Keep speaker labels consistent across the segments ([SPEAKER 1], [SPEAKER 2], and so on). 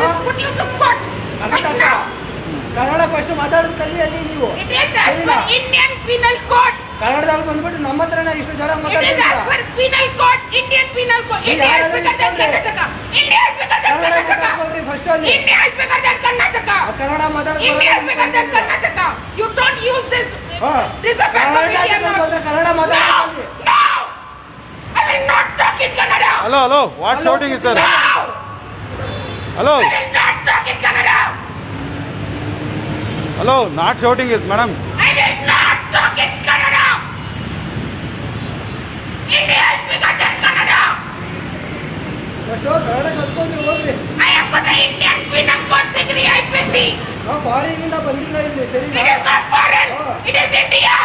[SPEAKER 1] will put you to court. Right now.
[SPEAKER 2] Kannada first ಮಾತಾಡೋದು ಕಲಿ ಅಲ್ಲಿ ನೀವು.
[SPEAKER 1] It is as per Indian Penal Code.
[SPEAKER 2] ಕನ್ನಡದಲ್ಲಿ ಬಂದ್ಬಿಟ್ಟು ನಮ್ಮ ಹತ್ರನೇ ಇಷ್ಟು ಜನ
[SPEAKER 1] It is as per Penal Code, Indian Penal Code. India is bigger than Karnataka. India is bigger than Karnataka.
[SPEAKER 2] First ಅಲ್ಲಿ
[SPEAKER 1] India is bigger than Karnataka.
[SPEAKER 2] Kannada ಮಾತಾಡೋದು
[SPEAKER 1] India is bigger than Karnataka. You don't use this. This is a bad media now.
[SPEAKER 2] Kannada ಮಾತಾಡೋದು.
[SPEAKER 1] No. I will not talk in Kannada.
[SPEAKER 3] Hello. What shouting is there?
[SPEAKER 1] No.
[SPEAKER 3] Hello.
[SPEAKER 1] I will not talk in Kannada.
[SPEAKER 3] Hello. Not shouting is madam.
[SPEAKER 1] I will not talk in Kannada. India is bigger than Kannada.
[SPEAKER 2] First Kannada ಕಲ್ತ್ಕೊಂಡು ಹೋಗ್ರಿ.
[SPEAKER 1] I have got an Indian Penal Code degree, IPC.
[SPEAKER 2] ನಾವು foreign ಇಂದ ಬಂದಿಲ್ಲ ಇಲ್ಲಿ ಸರಿ.
[SPEAKER 1] It is not foreign. It is India.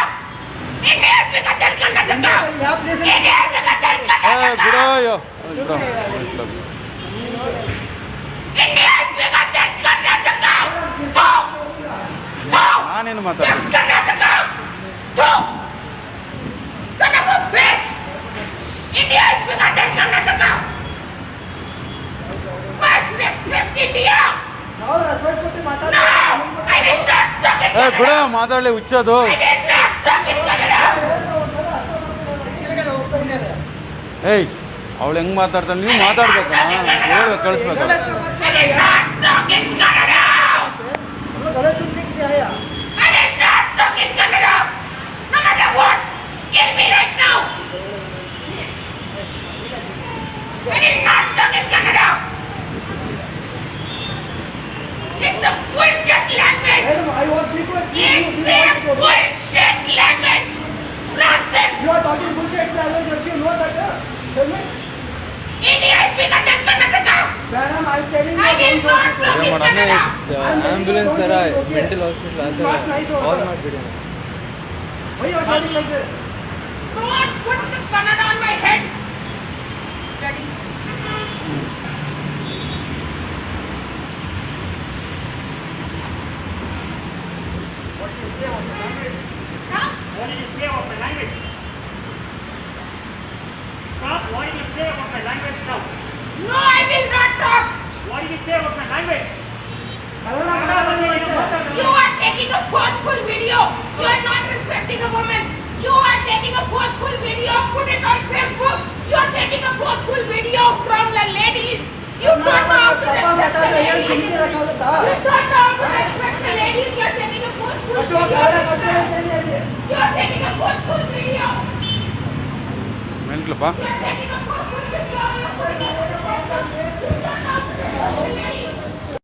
[SPEAKER 1] India is bigger than Karnataka.
[SPEAKER 2] ಯಾವ place
[SPEAKER 1] India is bigger than
[SPEAKER 3] Hey,
[SPEAKER 1] Karnataka.
[SPEAKER 3] bido.
[SPEAKER 1] India is bigger than Karnataka. Go.
[SPEAKER 3] ನಾನೇನು ಮಾತಾಡ್ತೀನಿ.
[SPEAKER 1] Karnataka. Go. Son of a bitch. India is bigger than Karnataka. Must respect India.
[SPEAKER 2] ನಾವು respect ಕೊಟ್ಟು
[SPEAKER 1] No.
[SPEAKER 2] ಮಾತಾಡ್ತೀವಿ.
[SPEAKER 1] I will not talk in
[SPEAKER 3] ಏ ಬಿಡ
[SPEAKER 1] Kannada.
[SPEAKER 3] ಮಾತಾಡ್ಲಿ ಹುಚ್ಚೋದು.
[SPEAKER 1] I will not talk in Kannada.
[SPEAKER 3] ಏಯ್ ಅವಳು ಹೆಂಗ್ ಮಾತಾಡ್ತಾಳೆ ನೀವು ಮಾತಾಡ್ಬೇಕು ಹೇಳಿ ಕಳಿಸ್ಬೇಕು.
[SPEAKER 1] I will not talk in Kannada.
[SPEAKER 2] गलत सुनने के लिए आया.
[SPEAKER 1] I will not talk in Kannada. No matter what, kill me right now. I will not talk in Kannada. It's a bullshit language.
[SPEAKER 2] I was before.
[SPEAKER 1] It's a bullshit language. Nonsense.
[SPEAKER 2] You are talking bullshit language. If you know that, tell me.
[SPEAKER 1] India is bigger than Karnataka.
[SPEAKER 2] Madam, I am telling you.
[SPEAKER 1] I will not talk in Kannada.
[SPEAKER 4] Ambulance ತರ mental hospital ಆ ಥರ all ಮಾಡಿಬಿಡಿ.
[SPEAKER 2] Why you are shouting like that?
[SPEAKER 1] Don't put the Kannada on my head. Steady.
[SPEAKER 5] What do you say about my language?
[SPEAKER 1] Huh?
[SPEAKER 5] What do you say about my language? Stop. What do you say about my language now?
[SPEAKER 1] No, I will not talk.
[SPEAKER 5] What do you say about my language?
[SPEAKER 2] Kannada ಮಾತಾಡೋದು
[SPEAKER 1] You are taking a forceful video. You are not respecting a woman. You are taking a forceful video. Put it on Facebook. You are taking a forceful video from the ladies. You don't know how to
[SPEAKER 2] ತಪ್ಪ
[SPEAKER 1] respect the
[SPEAKER 2] ಮಾತಾಡಿದ್ರೆ ಏನು
[SPEAKER 1] ladies.
[SPEAKER 2] ತಿಂತಿರಕ್ಕಾಗುತ್ತಾ?
[SPEAKER 1] You don't know how to respect the ladies. You are taking a forceful
[SPEAKER 2] first Kannada
[SPEAKER 1] video.
[SPEAKER 2] ಕಲ್ತ್ಕೊಳ್ಳಿ.
[SPEAKER 1] You are taking a forceful video.
[SPEAKER 3] ಮೆಂಟ್ಲಪ್ಪ.
[SPEAKER 1] You are taking a